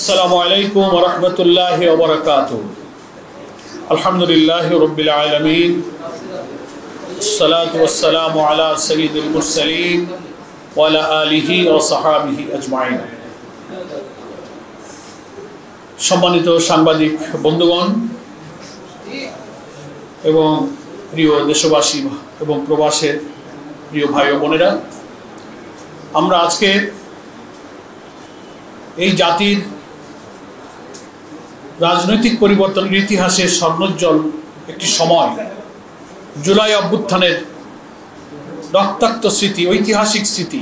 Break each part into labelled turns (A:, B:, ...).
A: السلام عليكم ورحمة الله وبركاته. الحمد لله رب العالمين، الصلاة والسلام على سيد المرسلين وعلى آله وصحابه أجمعين. সম্মানিত সাংবাদিক বন্ধুগণ এবং প্রিয় দেশবাসী এবং প্রবাসের প্রিয় ভাই ও বোনেরা, আমরা আজকে এই জাতির রাজনৈতিক পরিবর্তনের ইতিহাসে স্বর্ণোজ্জ্বল একটি সময়, জুলাই অভ্যুত্থানের রক্তাক্ত স্মৃতি, ঐতিহাসিক স্মৃতি,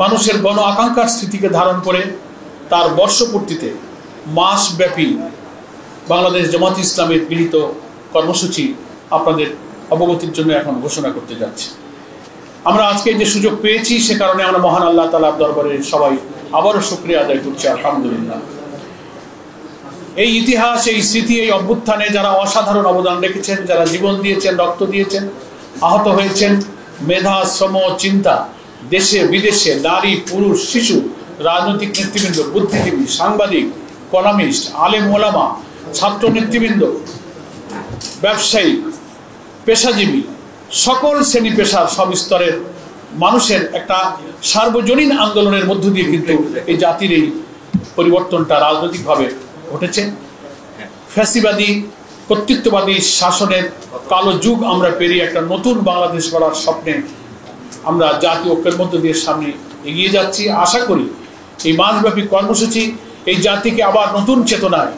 A: মানুষের গণ আকাঙ্ক্ষার স্মৃতিকে ধারণ করে তার বর্ষপূর্তিতে মাসব্যাপী বাংলাদেশ জামাত ইসলামের গৃহীত কর্মসূচি আপনাদের অবগতির জন্য এখন ঘোষণা করতে যাচ্ছি। আমরা আজকে যে সুযোগ পেয়েছি সে কারণে আমরা মহান আল্লাহ তাআলার দরবারে সবাই আবারও শুকরিয়া আদায় করছি, আলহামদুলিল্লাহ। এই ইতিহাস, এই স্মৃতি, এই অভ্যুত্থানে যারা অসাধারণ অবদান রেখেছেন, যারা জীবন দিয়েছেন, রক্ত দিয়েছেন, আহত হয়েছেন, মেধা, শ্রম, চিন্তা, দেশে বিদেশে, নারী, পুরুষ, শিশু, রাজনৈতিক নেতৃবৃন্দ, বুদ্ধিজীবী, সাংবাদিক, কলামিস্ট, আলেম ওলামা, ছাত্র নেতৃবৃন্দ, ব্যবসায়ী, পেশাজীবী, সকল শ্রেণী পেশার সব স্তরের মানুষের একটা সার্বজনীন আন্দোলনের মধ্য দিয়ে কিন্তু এই জাতির এই পরিবর্তনটা রাজনৈতিকভাবে ঘটেছে। ফ্যাসিবাদী কর্তৃত্ববাদী শাসনের কালো যুগ আমরা পেরিয়ে একটা নতুন বাংলাদেশ গড়ার স্বপ্নে আমরা জাতীয় ঐক্যের মধ্য দিয়ে সামনে এগিয়ে যাচ্ছি। আশা করি এই মাসব্যাপী কর্মসূচি এই জাতিকে আবার নতুন চেতনায়,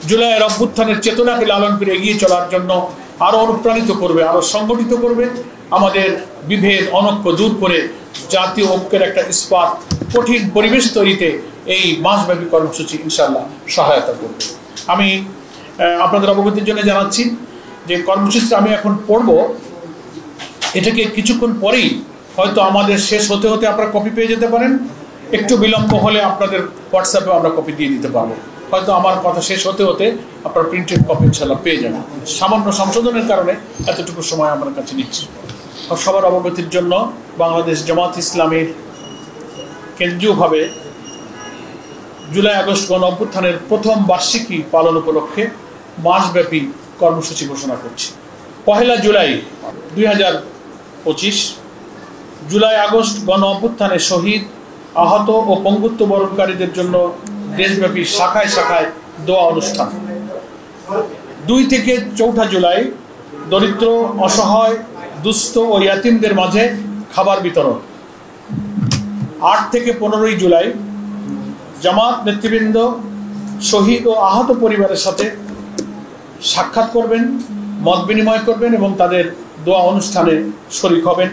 A: জুলাইয়ের অভ্যুত্থানের চেতনাকে লালন করে এগিয়ে চলার জন্য আরো অনুপ্রাণিত করবে, আরো সংগঠিত করবে, আমাদের বিভেদ অনৈক্য দূর করে জাতীয় ঐক্যের একটা ইস্পাত কঠিন পরিবেশ তৈরিতে এই মাসব্যাপী কর্মসূচি ইনশাআল্লাহ সহায়তা করবে। আমি আপনাদের অবগতির জন্য জানাচ্ছি যে কর্মসূচি আমি এখন পড়ব, এটাকে কিছুক্ষণ পরেই হয়তো আমাদের শেষ হতে হতে আপনারা কপি পেয়ে যেতে পারেন। একটু বিলম্ব হলে আপনাদের হোয়াটসঅ্যাপে আমরা কপি দিয়ে দিতে পারবো। হয়তো আমার কথা শেষ হতে হতে আপনার প্রিন্টেড কপি ইনশাআল্লাহ পেয়ে যাবেন। সামান্য সংশোধনের কারণে এতটুকু সময় আমার কাছে নিচ্ছি। সবার অবগতির জন্য বাংলাদেশ জামাত ইসলামের কেন্দ্রীয়ভাবে জুলাই আগস্ট গণ অভ্যুত্থানের প্রথম বার্ষিকী পালন উপলক্ষে মাসব্যাপী কর্মসূচি ঘোষণা করছি। 1 জুলাই 2025 জুলাই আগস্ট গণ অভ্যুত্থানে শহীদ, আহত ও পঙ্গুত্ব বরণকারীদের জন্য দেশব্যাপী শাখায় শাখায় দোয়া অনুষ্ঠান। 2 থেকে 4 জুলাই দরিদ্র, অসহায়, দুস্থ ও ইয়াতিমদের মাঝে খাবার বিতরণ। 8 থেকে 15 জুলাই জামাত নেতৃবৃন্দ শহীদ ও আহত পরিবারের সাথে সাক্ষাৎ করবেন, মত বিনিময় করবেন এবং তাদের দোয়া অনুষ্ঠানে শরীক হবেন।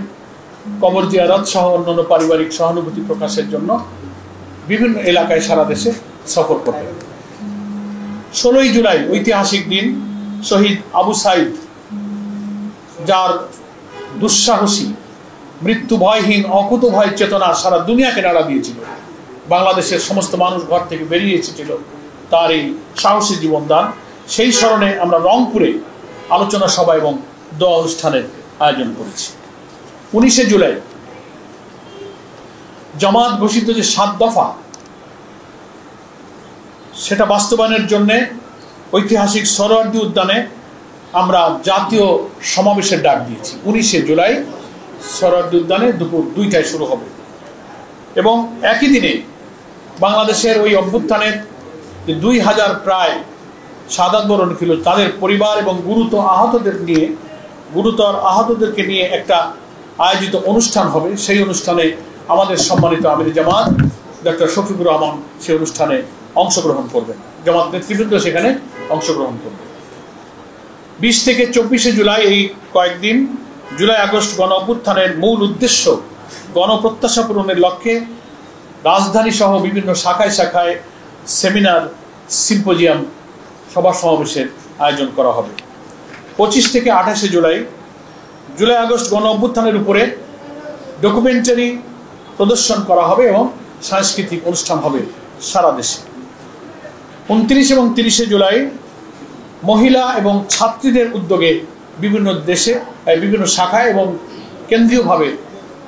A: কবর জিয়ারত সহ অন্যান্য পারিবারিক সহানুভূতি প্রকাশের জন্য বিভিন্ন এলাকায় সারা দেশে সফর করবেন। 16 জুলাই ঐতিহাসিক দিন, শহীদ আবু সাইদ, যার দুঃসাহসী, মৃত্যু ভয়হীন, অকুত ভয় চেতনা সারা দুনিয়াকে নাড়া দিয়েছিল। বাংলাদেশের সমস্ত মানুষ ঘর থেকে বেরিয়ে এসেছিল তার এই সাহসী জীবনদান। সেই স্মরণে আমরা রংপুরে আলোচনা সভা এবং দোয়া অনুষ্ঠানের আয়োজন করেছি। 19 জুলাই জামাত ঘোষিত যে 7 দফা, সেটা বাস্তবায়নের জন্য ঐতিহাসিক সোহরাওয়ার্দী উদ্যানে আমরা জাতীয় সমাবেশের ডাক দিয়েছি। 19 জুলাই সোহরাওয়ার্দী উদ্যানে দুপুর 2টায় শুরু হবে এবং একই দিনে বাংলাদেশের ওই অভ্যুত্থানের 2000 প্রায় শাহাদাত বরণ ছিল তাদের পরিবার এবং গুরুতর আহতদেরকে নিয়ে একটা আয়োজিত অনুষ্ঠান হবে। সেই অনুষ্ঠানে আমাদের সম্মানিত আমির জামাত ডক্টর শফিকুর রহমান সেই অনুষ্ঠানে অংশগ্রহণ করবেন, জামাত নেতৃবৃন্দ সেখানে অংশগ্রহণ করবে। 20 থেকে 24 জুলাই এই কয়েকদিন জুলাই আগস্ট গণ অভ্যুত্থানের মূল উদ্দেশ্য গণপ্রত্যাশা পূরণের লক্ষ্যে রাজধানী সহ বিভিন্ন শাখায় শাখায় সেমিনার, সিম্পোজিয়াম, সভা সমাবেশের আয়োজন করা হবে। 25 থেকে 28 জুলাই জুলাই আগস্ট গণ অভ্যুত্থানের উপরে ডকুমেন্টারি প্রদর্শন করা হবে এবং সাংস্কৃতিক অনুষ্ঠান হবে সারা দেশে। 29 এবং 30 জুলাই মহিলা এবং ছাত্রীদের উদ্যোগে বিভিন্ন দেশে, বিভিন্ন শাখায় এবং কেন্দ্রীয়ভাবে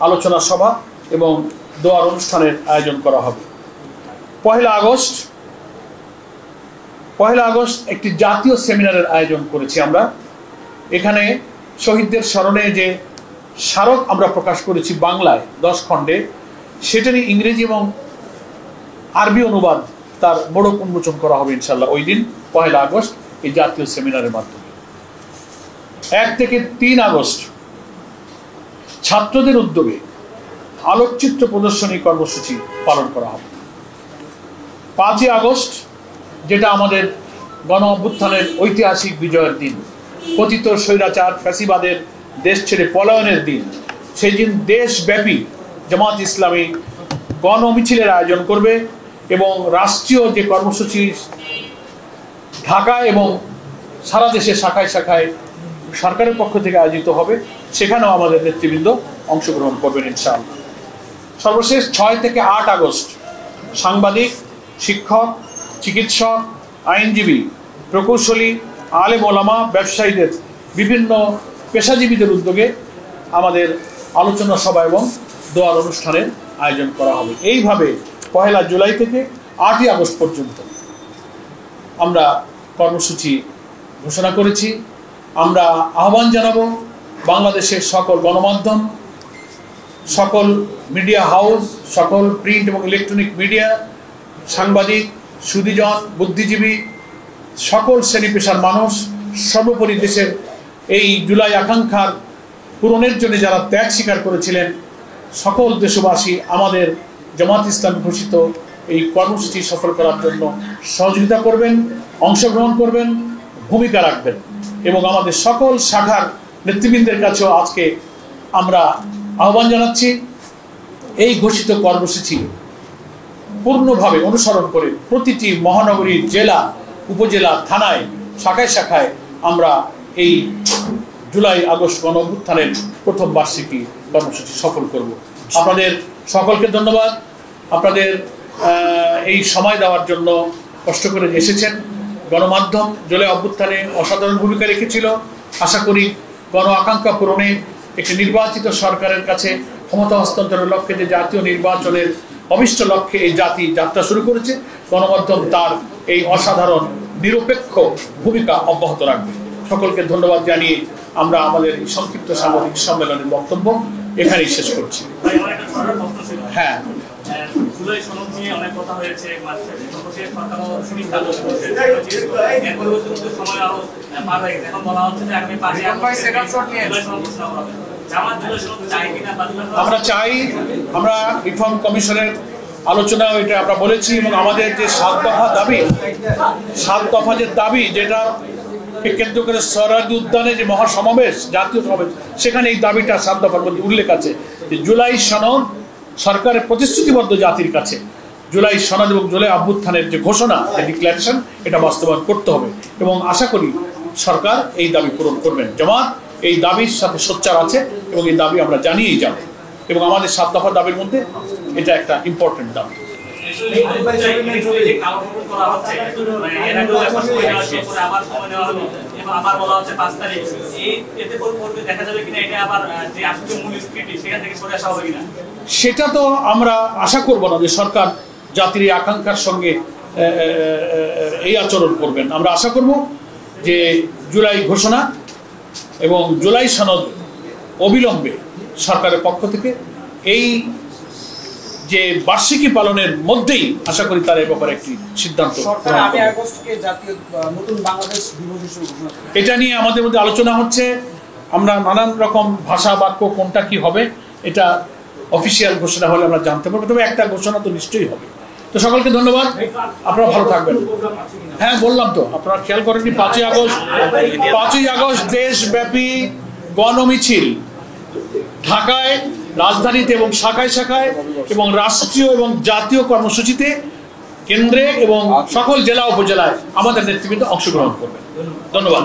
A: আলোচনা সভা এবং দোয়ার অনুষ্ঠানের আয়োজন করা হবে। 1 আগস্ট 1 আগস্ট একটি জাতীয় সেমিনারের আয়োজন করেছি আমরা। এখানে শহীদদের স্মরণে যে স্মারক আমরা প্রকাশ করেছি বাংলায় 10 খণ্ডে, সেটারই ইংরেজি এবং আরবি অনুবাদ তার মোড়ক উন্মোচন করা হবে ইনশাল্লাহ ওই দিন 1 আগস্ট এই জাতীয় সেমিনারের মাধ্যমে। 1 থেকে 3 আগস্ট ছাত্রদের উদ্যোগে আলোকচিত্র প্রদর্শনী কর্মসূচি পালন করা হবে। 5 আগস্ট যেটা আমাদের গণ অভ্যুত্থানের ঐতিহাসিক বিজয়ের দিন, পতিত স্বৈরাচার ফ্যাসিবাদের দেশ ছেড়ে পলায়নের দিন, সেই দিন দেশব্যাপী জামাত ইসলামী গণ মিছিলের আয়োজন করবে এবং রাষ্ট্রীয় যে কর্মসূচি ঢাকায় এবং সারা দেশে শাখায় শাখায় সরকারের পক্ষ থেকে আয়োজিত হবে, সেখানেও আমাদের নেতৃবৃন্দ অংশগ্রহণ করবেন ইনশাআল্লাহ। সর্বশেষ 6 থেকে 8 আগস্ট সাংবাদিক, শিক্ষক, চিকিৎসক, আইনজীবী, প্রকৌশলী, আলেম ওলামা, ব্যবসায়ীদের বিভিন্ন পেশাজীবীদের উদ্যোগে আমাদের আলোচনা সভা এবং দোয়ার অনুষ্ঠানের আয়োজন করা হবে। এইভাবে 1 জুলাই থেকে 8 আগস্ট পর্যন্ত আমরা কর্মসূচি ঘোষণা করেছি। আমরা আহ্বান জানাবো বাংলাদেশের সকল গণমাধ্যম, সকল মিডিয়া হাউস, সকল প্রিন্ট এবং ইলেকট্রনিক মিডিয়া, সাংবাদিক, সুধীজন, বুদ্ধিজীবী, সকল শ্রেণী পেশার মানুষ, সর্বোপরি দেশের এই জুলাই আকাঙ্ক্ষার পূরণের জন্য যারা ত্যাগ স্বীকার করেছিলেন, সকল দেশবাসী আমাদের জামাত ইসলাম ঘোষিত এই কর্মসূচি সফল করার জন্য সহযোগিতা করবেন, অংশগ্রহণ করবেন, ভূমিকা রাখবেন। এবং আমাদের সকল শাখার নেতৃবৃন্দের কাছেও আজকে আমরা আহ্বান জানাচ্ছি, এই ঘোষিত কর্মসূচি পূর্ণভাবে অনুসরণ করে প্রতিটি মহানগরী, জেলা, উপজেলা, থানায়, শাখায় শাখায় আমরা এই জুলাই আগস্ট গণ অভ্যুত্থানের প্রথম বার্ষিকী কর্মসূচি সফল করব। আপনাদের সকলকে ধন্যবাদ। আপনাদের এই সময় দেওয়ার জন্য কষ্ট করে এসেছেন। গণমাধ্যম জুলাই অভ্যুত্থানে অসাধারণ ভূমিকা রেখেছিল। আশা করি গণ আকাঙ্ক্ষা পূরণে একটি নির্বাচিত সরকারের কাছে ক্ষমতা হস্তান্তরের লক্ষ্যে যে জাতীয় নির্বাচনের অভিষ্ট লক্ষ্যে এই জাতি যাত্রা শুরু করেছে, গণমাধ্যম তার এই অসাধারণ নিরপেক্ষ ভূমিকা অব্যাহত রাখবে। সকলকে ধন্যবাদ জানিয়ে আমরা আমাদের এই সংক্ষিপ্ত সাংবাদিক সম্মেলনের বক্তব্য এখানেই শেষ করছি। হ্যাঁ,
B: জুলাই সনদ নিয়ে অনেক কথা হয়েছে, সময় আরো পার হয়ে গেছে। এখন বলা হচ্ছে যে আগামী 5
A: আমরা চাই, আমরা রিফর্ম কমিশনের আলোচনা এটা আমরা বলেছি এবং আমাদের যে 7 দফা দাবি, 7 দফা যে দাবি, যেটা কেন্দ্র করে সরারদি উদ্যানে যে মহাসমাবেশ, জাতীয় সমাবেশ, সেখানে এই দাবিটা 7 দফার মধ্যে উল্লেখ আছে যে জুলাই সনদ সরকারের প্রতিশ্রুতিবদ্ধ জাতির কাছে জুলাই সনদ এবং জুলাই অভ্যুত্থানের যে ঘোষণা, যে ডিক্লারেশন, এটা বাস্তবায়ন করতে হবে এবং আশা করি সরকার এই দাবি পূরণ করবেন। জামাত এই দাবির সাথে সোচ্চার আছে এবং এই দাবি আমরা জানিয়েই যাব এবং আমাদের 7 দফা দাবির মধ্যে এটা একটা ইম্পর্টেন্ট দাবি। সেটা তো আমরা আশা করব না যে সরকার জাতির এই আকাঙ্ক্ষার সঙ্গে এই আচরণ করবেন। আমরা আশা করব যে জুলাই ঘোষণা এবং জুলাই সনদ অবিলম্বে সরকারের পক্ষ থেকে এই যে বার্ষিকী পালনের মধ্যেই আশা করি তার ব্যাপারে একটি সিদ্ধান্ত। এটা নিয়ে আমাদের মধ্যে আলোচনা হচ্ছে। আমরা নানান রকম ভাষা বাক্য কোনটা কি হবে এটা অফিসিয়াল ঘোষণা হলে আমরা জানতে পারবো, তবে একটা ঘোষণা তো নিশ্চয়ই হবে। তো সকলকে ধন্যবাদ, আপনারা ভালো থাকবেন। হ্যাঁ, বললাম তো, আপনারা খেয়াল করেন 5ই আগস্ট দেশব্যাপী গণমিছিল ঢাকায়, রাজধানীতে এবং শাখায় শাখায় এবং রাষ্ট্রীয় এবং জাতীয় কর্মসূচিতে কেন্দ্রে এবং সকল জেলা উপজেলায় আমাদের নেতৃবৃন্দ অংশগ্রহণ করবেন। ধন্যবাদ।